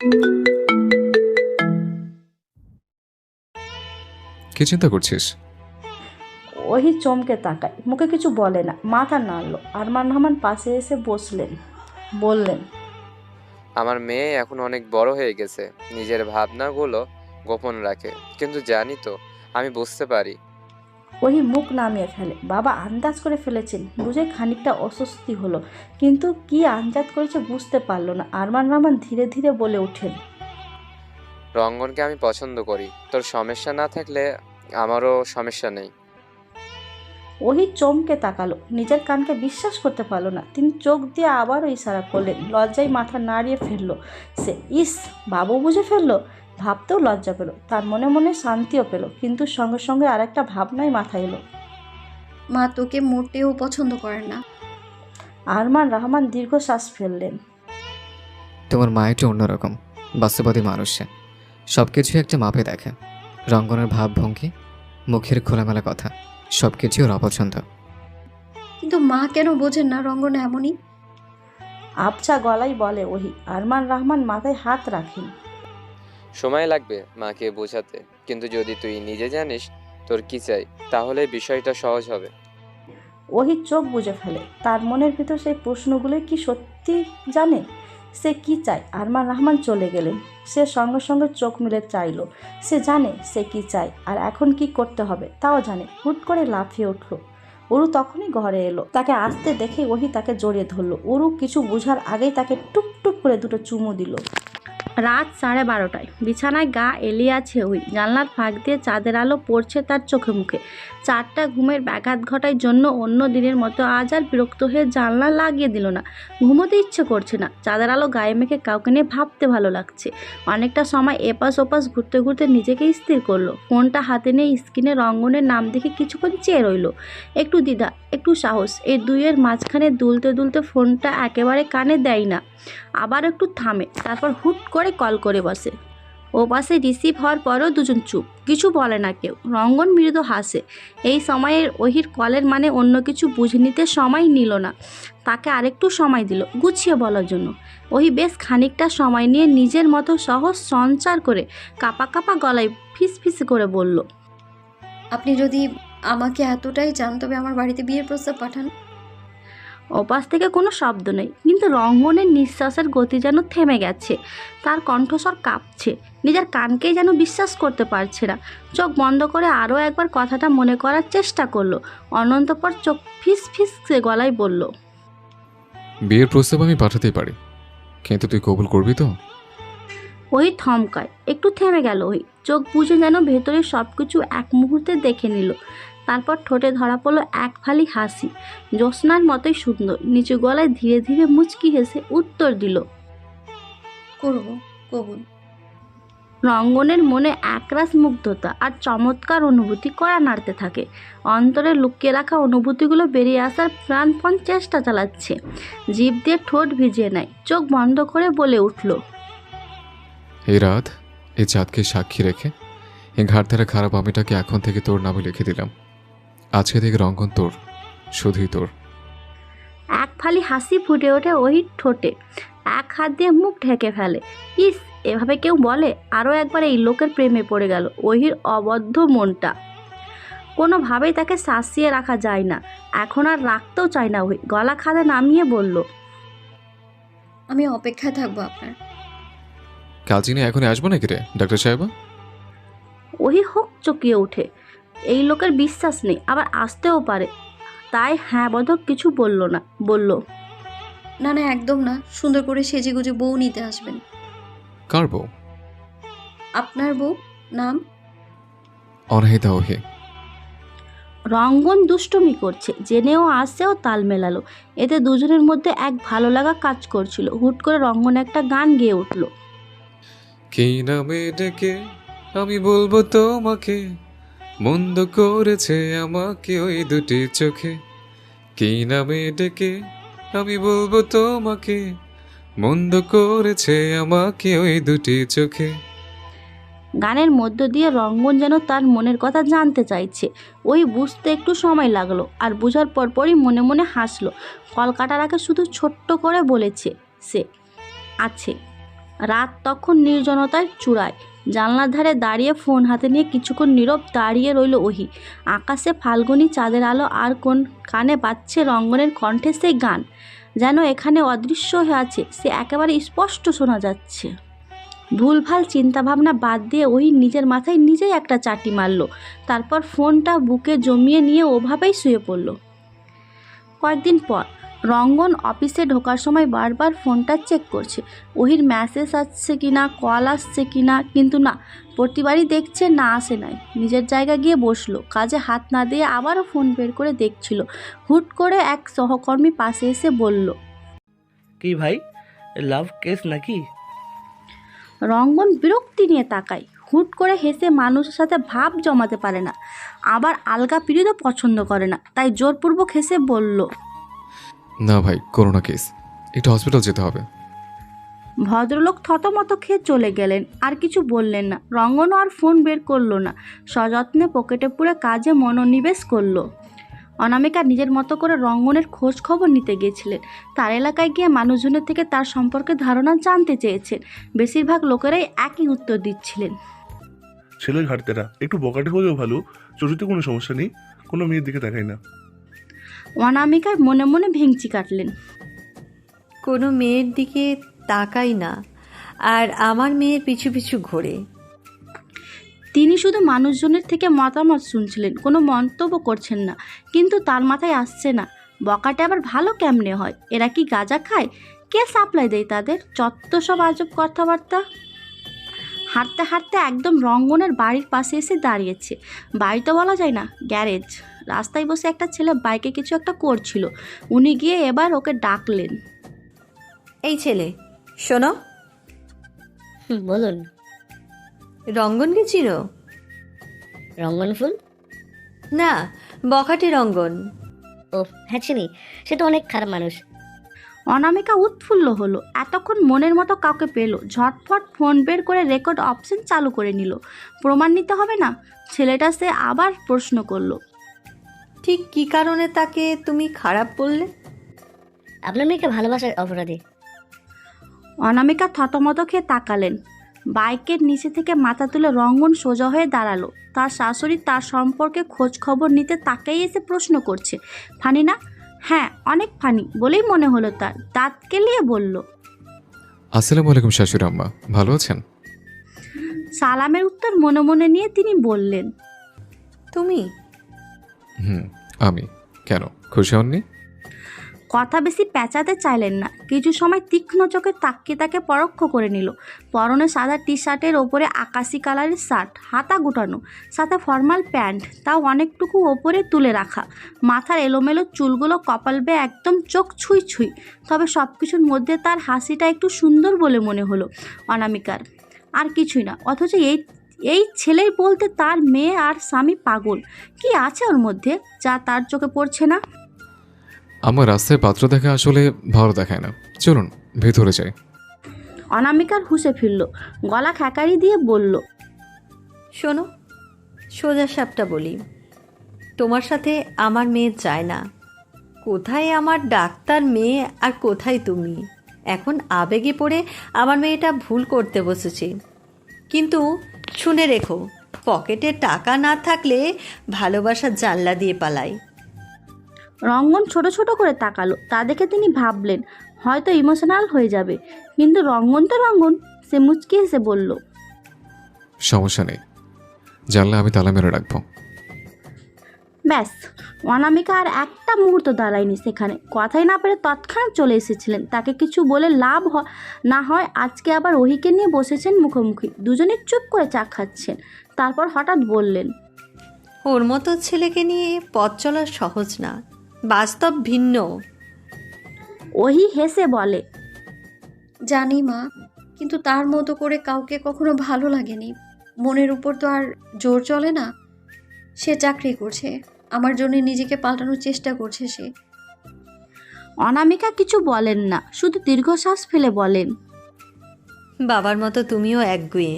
কি চিন্তা করছিস? ওহি চমকে তাকায়, মুখে কিছু বলে না, মাথা নাড়ল। আরমান রহমান পাশে এসে বসলেন, বললেন, আমার মেয়ে এখন অনেক বড় হয়ে গেছে, নিজের ভাবনাগুলো গোপন রাখে, কিন্তু জানি তো, আমি বুঝতে পারি। ওহি মুখ নামিয়ে ফেলে। বাবা আন্দাজ করে ফেলেছেন বুঝে খানিকটা অস্বস্তি হলো, কিন্তু কি আন্দাজ করেছে বুঝতে পারলো না। আরমান রহমান ধীরে ধীরে বলে ওঠেন, রঙ্গনকে আমি পছন্দ করি, তোর সমস্যা না থাকলে আমারও সমস্যা নেই। ওহি চমকে তাকালো, নিজের কানকে বিশ্বাস করতে পারলো না। তিনি চোখ দিয়ে আবারও ইশারা করলেন। লজ্জায় মাথা নাড়িয়ে ফেললো সে। ইস, বাবু বুঝে ফেললো। ভাবতেও লজ্জা পেল, তার মনে মনে শান্তিও পেল, কিন্তু সঙ্গে সঙ্গে আরেকটা ভাবনাই মাথায় এলো। মা তোকে মোটেও পছন্দ করেন না। আরমান রহমান দীর্ঘশ্বাস ফেললেন। তোমার মা একটু অন্যরকম, বাস্তববাদী মানুষ সে। সব কিছুই একটা মাপে দেখে। রঙ্গনের ভাবভঙ্গি, মুখের খোলামেলা কথা, সব কিছুই ওর অপছন্দ। কিন্তু মা কেন বোঝেন না রঙ্গন এমনই? আবছা গলায় বলে ওহি। আরমান রহমান মাথায় হাত রাখেন। সময় লাগবে মাকে বোঝাতে, কিন্তু যদি তুই নিজে জানিস তোর কি চাই, তাহলে বিষয়টা সহজ হবে। ওহি চোখ বুজে ফেলে। তার মনের ভিতর সেই প্রশ্নগুলো কি সত্যি জানে সে কি চায়? আরমান রহমান চলে গেলেন। সে সঙ্গে সঙ্গে চোখ মেলে চাইল। সে জানে সে কি চায় আর এখন কি করতে হবে তাও জানে। হুট করে লাফিয়ে উঠল। উরু তখনই ঘরে এলো। তাকে আসতে দেখে ওহি তাকে জড়িয়ে ধরলো। উরু কিছু বোঝার আগেই তাকে টুপ টুপ করে দুটো চুমু দিল। রাত 12:30। বিছানায় গা এলিয়ে আছে ওই। জানলার ফাঁক দিয়ে চাঁদের আলো পড়ছে তার চোখে মুখে। 4টা ঘুমের ব্যাঘাত ঘটার জন্য অন্য দিনের মতো আজ আর বিরক্ত হয়ে জানলা লাগিয়ে দিল না। ঘুমোতে ইচ্ছে করছে না। চাঁদের আলো গায়ে মেখে কাউকে নিয়ে ভাবতে ভালো লাগছে। অনেকটা সময় এপাশ ওপাশ ঘুরতে ঘুরতে নিজেকে স্থির করলো। ফোনটা হাতে নিয়ে স্ক্রিনে রঙ্গনের নাম দেখে কিছুক্ষণ চেয়ে রইল। একটু দ্বিধা, একটু সাহস, এই দুইয়ের মাঝখানে দুলতে দুলতে ফোনটা একেবারে কানে দেয় না, আবার একটু থামে, তারপর হুট করে কল করে বসে। ও পাশে রিসিভ হওয়ার পরেও দুজন চুপ, কিছু বলে না কেউ। রঙ্গন মৃদু হাসে। এই সময়ের ওহির কলের মানে অন্য কিছু বুঝে নিতে সময় নিল না, তাকে আরেকটু সময় দিল গুছিয়ে বলার জন্য। ওহি বেশ খানিকটা সময় নিয়ে নিজের মতো সহজ সঞ্চার করে কাপা কাপা গলায় ফিস ফিস করে বলল, আপনি যদি আমাকে এতটাই চান তবে আমার বাড়িতে বিয়ের প্রস্তাব পাঠান। ওপাশ থেকে কোনো শব্দ নেই, কিন্তু রঙ্গনের নিঃশ্বাসের গতি যেন থেমে গেছে। তার কণ্ঠস্বর কাঁপছে। নিজের কানকেই যেন বিশ্বাস করতে পারছে না। চোখ বন্ধ করে আরও একবার কথাটা মনে করার চেষ্টা করলো। অনন্তপর চোখ ফিস ফিস গলায় বলল, বিয়ের প্রস্তাব আমি পাঠাতেই পারি, কিন্তু তুই কবুল করবি তো? ওই থমকায়, একটু থেমে গেল। ওই চোখ বুঝে যেন ভেতরে সব কিছু এক মুহূর্তে দেখে নিল। তারপর ঠোঁটে ধরা পড়ল এক ফালি হাসি, জ্যোৎস্নার মতোই সুন্দর। নিচু গলায় ধীরে ধীরে মুচকি হেসে উত্তর দিল, করব, কবুল। রঙ্গনের মনে একরাশ মুগ্ধতা আর চমৎকার অনুভূতি কড়া নাড়তে থাকে। অন্তরে লুকিয়ে রাখা অনুভূতিগুলো বেরিয়ে আসার প্রাণপণ চেষ্টা চালাচ্ছে। জিভ দিয়ে ঠোঁট ভিজিয়ে নেয়, চোখ বন্ধ করে বলে উঠল, এই রাত, এই চাঁদকে সাক্ষী রেখে এই ঘাটধারা খারাপ আমিটাকে এখন থেকে তোর নামে লিখে দিলাম। আজকে থেকে রঙ্গন তোর, শুধুই তোর। এক ফালি হাসি ফুটে ওঠে ওহির ঠোঁটে। এক হাত দিয়ে মুখ ঢেকে ফেলে। ইস, এভাবে কেউ বলে? আরও একবার এই লোকের প্রেমে পড়ে গেল ওহির অবদ্ধ মনটা। কোনোভাবেই তাকে শাসিয়ে রাখা যায় না, এখন আর রাখতেও চায় না ওহি। গলা খাদে নামিয়ে বলল, আমি অপেক্ষায় থাকবো আপনার। কাল চিনি এখনই আসবো নাকি রে ডাক্তার সাহেবা? ওহি হোক চকিয়ে ওঠে। এই লোকের বিশ্বাস নেই, আবার আসতেও পারে। তাই হ্যাঁ বোধক কিছু বলল না, বলল, না না, একদম না। সুন্দর করে সেজে গুজে বউ নিতে আসবেন। কার বউ? আপনার বউ। নাম? অনাহিতা ওহি। রঙ্গন দুষ্টুমি করছে জেনেও আসছেও তাল মেলালো। এতে দুজনের মধ্যে এক ভালো লাগা কাজ করছিল। হুট করে রঙ্গন একটা গান গেয়ে উঠল, কি নামে ডেকে আমি বলবো তোমাকে, মন্দ করেছে আমাকে ওই দুটি চোখে। কি নামে ডেকে আমি বলবো তোমাকে, মন্দ করেছে আমাকে ওই দুটি চোখে। গানের মধ্য দিয়ে রঙ্গন যেন তার মনের কথা জানতে চাইছে। ওই বুঝতে একটু সময় লাগলো, আর বোঝার পরপরই মনে মনে হাসলো। কলকাতার আগে শুধু ছোট্ট করে বলেছে সে আছে। রাত তখন নির্জনতায় চূড়ায়। জানলার ধারে দাঁড়িয়ে ফোন হাতে নিয়ে কিছুক্ষণ নীরব দাঁড়িয়ে রইল ওহি। আকাশে ফাল্গুনি চাঁদের আলো, আর কোন কানে বাজছে রঙ্গনের কণ্ঠে সেই গান, যেন এখানে অদৃশ্য হয়ে আছে, সে একেবারে স্পষ্ট শোনা যাচ্ছে। ভুলভাল চিন্তাভাবনা বাদ দিয়ে ওই নিজের মাথায় নিজেই একটা চাটি মারল। তারপর ফোনটা বুকে জমিয়ে নিয়ে ওভাবেই শুয়ে পড়ল। কয়েকদিন পর রঙ্গন অফিসে ঢোকার সময় বারবার ফোনটা চেক করছে, ওহির মেসেজ আসছে কিনা, কল আসছে কিনা, কিন্তু না, প্রতিবারই দেখছে না আসে নাই। নিজের জায়গায় গিয়ে বসলো, কাজে হাত না দিয়ে আবারও ফোন বের করে দেখছিল। হুট করে এক সহকর্মী পাশে এসে বলল, কি ভাই, লাভ কেস নাকি? রঙ্গন বিরক্তি নিয়ে তাকায়। হুট করে হেসে মানুষের সাথে ভাব জমাতে পারে না, আবার আলগা পিরিয়ডও পছন্দ করে না, তাই জোরপূর্বক হেসে বলল, না ভাই, করোনা কেস, একটু হসপিটাল যেতে হবে। ভদ্রলোক থতমত খেয়ে চলে গেলেন, আর কিছু বললেন না। রঙ্গনও আর ফোন বের করলো না, সযত্নে পকেটে পুরে কাজে মনোনিবেশ করলো। অনামিকা নিজের মতো করে রঙ্গনের খোঁজ খবর নিতে গিয়েছিলেন। তার এলাকায় গিয়ে মানুষজনের থেকে তার সম্পর্কে ধারণা জানতে চেয়েছেন। বেশিরভাগ লোকেরাই একই উত্তর দিচ্ছিলেন, ছেলে ঘাটতেরা, একটু বকাটে হলেও ভালো, চরিত্রে কোনো সমস্যা নেই, কোনো মেয়ের দিকে তাকাই না। অনামিকায় মনে মনে ভেঙচি কাটলেন। কোনো মেয়ের দিকে তাকাই না, আর আমার মেয়ের পিছু পিছু ঘোরে। তিনি শুধু মানুষজনের থেকে মতামত শুনছিলেন, কোনো মন্তব্য করছেন না। কিন্তু তার মাথায় আসছে না, বকাটে আবার ভালো কেমনে হয়? এরা কি গাঁজা খায়? কে সাপ্লাই দেয় তাদের? চত্ব সব আজব কথাবার্তা। হাঁটতে হাঁটতে একদম রঙ্গনের বাড়ির পাশে এসে দাঁড়িয়েছে। বাড়ি তো বলা যায় না, গ্যারেজ। রাস্তায় বসে একটা ছেলে বাইকে কিছু একটা করছিল। উনি গিয়ে এবার ওকে ডাকলেন, এই ছেলে, শোনো। বলুন। রঙ্গনকে চিনো? রঙ্গন ফুল? না, বখাটে রঙ্গন। ও হ্যাঁ, চিনি। সে তো অনেক খারাপ মানুষ। অনামিকা উৎফুল্ল হলো, এতক্ষণ মনের মতো কাউকে পেল। ঝটফট ফোন বের করে রেকর্ড অপশন চালু করে নিল। প্রমাণ নিতে হবে না? ছেলেটা সে আবার প্রশ্ন করলো, ঠিক কী কারণে তাকে তুমি খারাপ বললে? আপনার মেয়েকে ভালোবাসার অপরাধী। অনামিকা থতমত খেয়ে তাকালেন। বাইকের নিচে থেকে মাথা তুলে রঙ্গন সোজা হয়ে দাঁড়ালো। তার শাশুড়ি তার সম্পর্কে খোঁজ খবর নিতে তাকেই এসে প্রশ্ন করছে। ফানি না? হ্যাঁ, অনেক ফানি বলেই মনে হলো তার। দাঁত কেলিয়ে বলল, আসসালামু আলাইকুম শাশুড়ি আম্মা, ভালো আছেন? সালামের উত্তর মনে মনে নিয়ে তিনি বললেন, তুমি? আমি। কেন, খুশি হননি? কথা বেশি পেঁচাতে চাইলেন না। কিছু সময় তীক্ষ্ণ চোখে তাকিয়ে তাকে পরোক্ষ করে নিল। পরনে সাদা টি শার্টের ওপরে আকাশি কালারের শার্ট, হাতা গুটানো, সাথে ফর্মাল প্যান্ট, তাও অনেকটুকু ওপরে তুলে রাখা। মাথার এলোমেলো চুলগুলো কপাল বেয়ে একদম চোখ ছুঁই ছুঁই। তবে সব কিছুর মধ্যে তার হাসিটা একটু সুন্দর বলে মনে হলো অনামিকার, আর কিছুই না। অথচ এই ছেলেই বলতে তার মেয়ে আর স্বামী পাগল। কি আছে ওর মধ্যে যা তার চোখে পড়ছে না? আমার রাস্তায় পাত্র দেখা আসলে ভালো দেখায় না, চলুন ভেতরে যাই। অনামিকার হুঁশে ফিরল, গলা খ্যাকারি দিয়ে বলল, শোনো, সোজা সাপটা বলি, তোমার সাথে আমার মেয়ে যায় না। কোথায় আমার ডাক্তার মেয়ে আর কোথায় তুমি? এখন আবেগে পড়ে আমার মেয়েটা ভুল করতে বসেছে। কিন্তু শুনে রেখো, পকেটে টাকা না থাকলে ভালোবাসার জানলা দিয়ে পালায়। রঙ্গন ছোট ছোট করে তাকালো। তা দেখে তিনি ভাবলেন হয়তো ইমোশনাল হয়ে যাবে, কিন্তু রঙ্গন তো রঙ্গন। সে মুচকি হেসে বলল, সমস্যা নেই, জানলে আমি তালা মেরে রাখবো। ব্যাস। অনামিকা আর একটা মুহূর্ত দাঁড়ায়নি সেখানে। কথাই না পেরে তৎক্ষণাৎ চলে এসেছিলেন। তাকে কিছু বলে লাভ না হয় আজকে আবার ওহিকে নিয়ে বসেছেন মুখোমুখি। দুজনে চুপ করে চা খাচ্ছেন। তারপর হঠাৎ বললেন, ওর মতো ছেলেকে নিয়ে পথ চলা সহজ না, বাস্তব ভিন্ন। ওহি হেসে বলে, জানি মা, কিন্তু তার মতো করে কাউকে কখনো ভালো লাগেনি। মনের উপর তো আর জোর চলে না। সে চাকরি করছে, আমার জন্য নিজেকে পাল্টানোর চেষ্টা করছে সে। অনামিকা কিছু বলেন না, শুধু দীর্ঘশ্বাস ফেলে বলেন, বাবার মতো তুমিও একগুঁয়ে,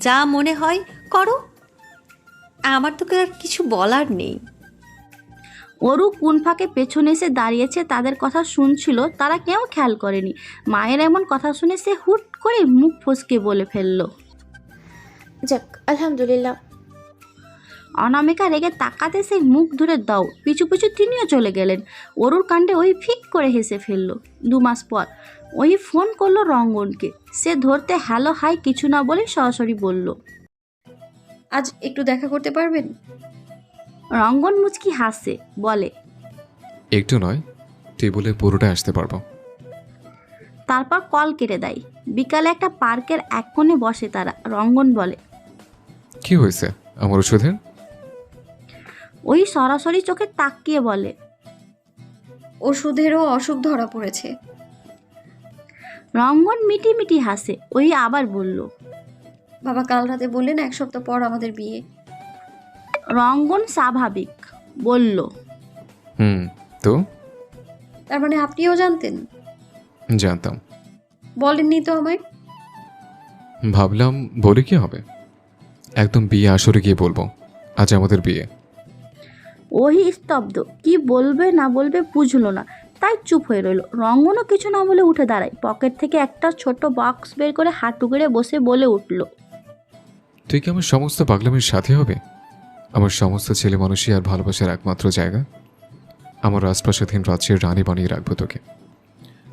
যা মনে হয় করো। আমার তোকে আর কিছু বলার নেই। অরু কোন ফাঁকে পেছনে এসে দাঁড়িয়েছে, তাদের কথা শুনছিল, তারা কেউ খেয়াল করেনি। মায়ের এমন কথা শুনে সে হুট করে মুখ ফসকে বলে ফেলল। যাক, আলহামদুলিল্লাহ। অনামিকা রেগে তাকাতে সেই মুখ ধরে দাও পিছু পিছু তিনিও চলে গেলেন। অরুর কাণ্ডে ওই ফিক করে হেসে ফেলল। 2 মাস পর ওই ফোন করলো রঙ্গনকে। সে ধরতে হ্যালো হাই কিছু না বলে সরাসরি বলল, আজ একটু দেখা করতে পারবেন? রঙ্গন মুচকি হাসে বলে, একটু নয়, টেবিলে পুরোটা আসতে পারবো। তারপর কল কেটে দেয়। বিকালে একটা পার্কের এক কোণে বসে তারা। রঙ্গন বলে, কি হয়েছে আমার ওষুধের? ওই সরাসরি চোখে তাকিয়ে বলে, ওষুধেরও অসুখ ধরা পড়েছে। রঙ্গন মিটি মিটি হাসে। ওই আবার বলল, বাবা কাল রাতে বললেন 1 সপ্তাহ পর আমাদের বিয়ে। রঙ্গন স্বাভাবিক বলল, তো তার মানে আপনিও জানতেন? জানতাম। বলেননি তো আমায়। ভাবলাম বলে কি হবে, একদম বিয়ে আসরে গিয়ে বলবো আজ আমাদের বিয়ে। ওই স্তব্ধ, কি বলবে না বলবে বুঝলো না, তাই চুপ হয়ে রইল। রঙ্গনও কিছু না বলে উঠে দাঁড়ায়। পকেট থেকে একটা ছোট বক্স বের করে হাঁটু করে বসে বলে উঠল, তুই কি আমার সমস্ত পাগলামির সাথে হবে? আমার সমস্ত ছেলে মানুষই আর ভালোবাসার একমাত্র জায়গা। আমার রাজপ্রাসাধীন রাজ্যের রানী বানিয়ে রাখবো তোকে।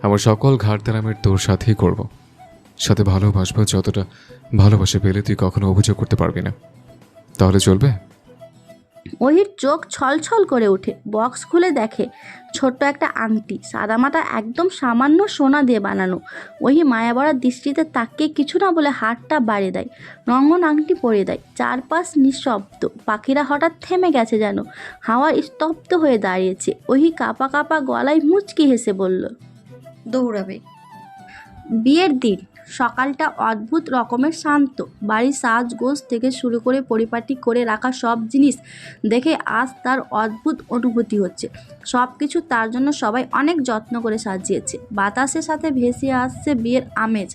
আমার সকল ঘাটতারামের তোর সাথেই করব, সাথে ভালোবাসবো যতটা ভালোবাসা পেলে তুই কখনো অভিযোগ করতে পারবি না। তাহলে চলবে? ওহির চোখ ছলছল করে ওঠে। বক্স খুলে দেখে ছোট্ট একটা আংটি, সাদামাটা একদম সামান্য সোনা দিয়ে বানানো। ওহি মায়াবড়া দৃষ্টিতে তাকিয়ে কিছু না বলে হাতটা বাড়িয়ে দেয়। রঙ্গন আংটি পরিয়ে দেয়। চারপাশ নিঃশব্দ, পাখিরা হঠাৎ থেমে গেছে যেন, হাওয়া স্তব্ধ হয়ে দাঁড়িয়েছে। ওহি কাঁপা কাঁপা গলায় মুচকি হেসে বলল, দৌড়াবে। বিয়ের দিন সকালটা অদ্ভুত রকমের শান্ত। বাড়ির সাজগোজ থেকে শুরু করে পরিপাটি করে রাখা সব জিনিস দেখে আজ তার অদ্ভুত অনুভূতি হচ্ছে। সব কিছু তার জন্য সবাই অনেক যত্ন করে সাজিয়েছে। বাতাসের সাথে ভেসে আসছে বিয়ের আমেজ।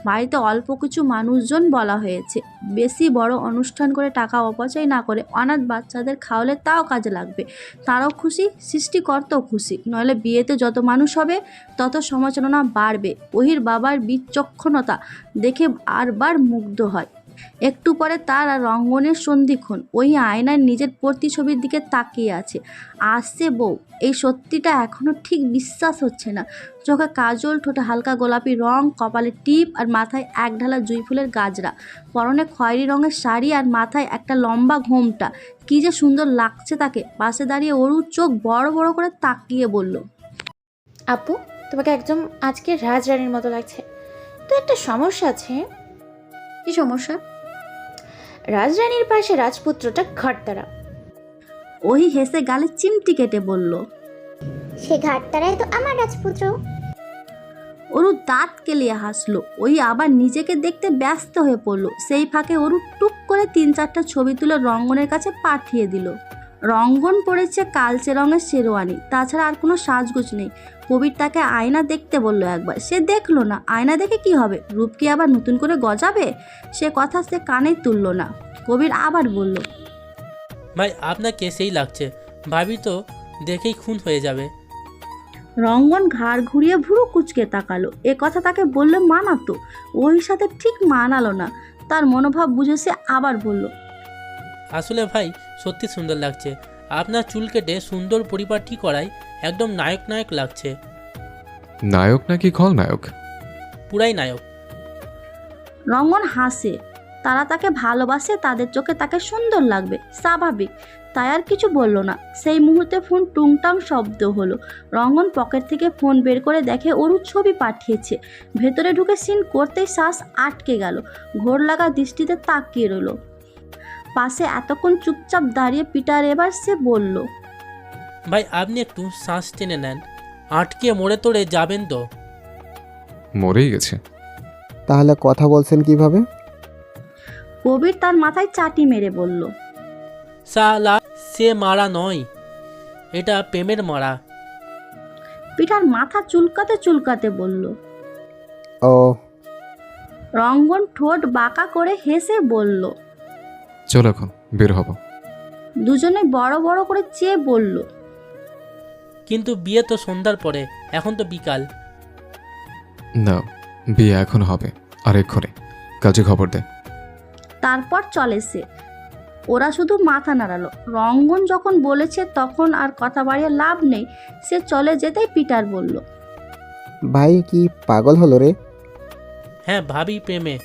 বাড়িতে অল্প কিছু মানুষজন বলা হয়েছে। বেশি বড় অনুষ্ঠান করে টাকা অপচয় না করে অনাথ বাচ্চাদের খাওয়ালে তাও কাজে লাগবে। তারাও খুশি, সৃষ্টিকর্তাও খুশি। নইলে বিয়েতে যত মানুষ হবে তত সমালোচনা বাড়বে। ওহির বাবার বিচক্ষণতা দেখে বারবার মুগ্ধ হয়। একটু পরে তার আর রঙ্গনের সন্ধিক্ষণ। ওই আয়নায় নিজের প্রতিছবির দিকে তাকিয়ে আছে। আসছে বউ, এই সত্যিটা এখনো ঠিক বিশ্বাস হচ্ছে না। চোখে কাজল, ঠোঁটে হালকা গোলাপি রং, কপালে টিপ আর মাথায় এক ঢালা জুঁই ফুলের গাজরা, পরনে খয়েরি রঙের শাড়ি আর মাথায় একটা লম্বা ঘোমটা। কি যে সুন্দর লাগছে তাকে। পাশে দাঁড়িয়ে অরু চোখ বড় বড় করে তাকিয়ে বলল, আপু, তোমাকে একদম আজকে রাজরানীর মতো লাগছে। তো একটা সমস্যা আছে। কি সমস্যা? রাজরানীর পাশে রাজপুত্রটা ঘরতারা। ওই হেসে গালে চিমটি কেটে বলল, সে ঘাটতারাই তো আমার রাজপুত্র। অরু দাঁত কেলিয়ে হাসলো। ওই আবার নিজেকে দেখতে ব্যস্ত হয়ে পড়লো। সেই ফাঁকে অরু টুক করে 3-4টা ছবি তুলে রঙ্গনের কাছে পাঠিয়ে দিল। রঙ্গন পড়েছে কালচে রঙের শেরওয়ানি, তাছাড়া আর কোনো সাজগোজ নেই। কবির তাকে আয়না দেখতে বলল একবার, সে দেখলো না। আয়না দেখে কি হবে, রূপ কি আবার নতুন করে গজাবে? সে কথা সে কানে তুলল না। কবির আবার বলল, ভাই আপনাকে সেই লাগছে, ভাবি তো দেখেই খুন হয়ে যাবে। রঙ্গন ঘাড় ঘুরিয়ে ভুরু কুচকে তাকালো। এ কথা তাকে বললে মানাতো, ওই সাথে ঠিক মানালো না। তার মনোভাব বুঝে সে আবার বলল, আসলে ভাই সত্যি সুন্দর লাগছে। আপনার চুল কেটে সুন্দর পরিপাটি করায় একদম নায়ক নায়ক লাগছে। নায়ক নাকি খলনায়ক? পুরাই নায়ক। রঙ্গন হাসে। তারা তাকে ভালোবাসে, তাদের চোখে তাকে সুন্দর লাগবে, স্বাভাবিক। তাই আর কিছু বলল না। সেই মুহূর্তে ফোন টুংটাং শব্দ হলো। রঙ্গন পকেট থেকে ফোন বের করে দেখে অরু ছবি পাঠিয়েছে। ভেতরে ঢুকে সিন করতেই শ্বাস আটকে গেল। ঘোর লাগা দৃষ্টিতে তাকিয়ে রইল। পাশে এতক্ষণ চুপচাপ দাঁড়িয়ে পিটার এবার সে বলল, ভাই আপনি একটু শ্বাস টেনে নেন, আটকে মরে তোড়ে যাবেন তো। মরেই গেছে। তাহলে কথা বলছেন কিভাবে? কবির তার মাথায় চাটি মেরে বলল, সালা, সে মারা নয়, এটা প্রেমের মারা। পিটার মাথা চুলকাতে চুলকাতে বলল, ও। রঙ্গন ঠোঁট বাঁকা করে হেসে বলল, চল এখন বের হব। দুজনে বড় বড় করে চেয়ে বলল, কিন্তু বিয়ে তো সন্ধ্যার পরে, এখন তো বিকাল। না, বিয়ে এখন হবে, আর এক্ষুনি কাজে খবর দে। তারপর চলে সে। ওরা শুধু মাথা নাড়ালো। রঙ্গন যখন বলেছে তখন আর কথা বাড়িয়ে লাভ নেই। সে চলে যেতেই পিটার বলল, ভাই কি পাগল হলো রে? হ্যাঁ ভাবি প্রেমে।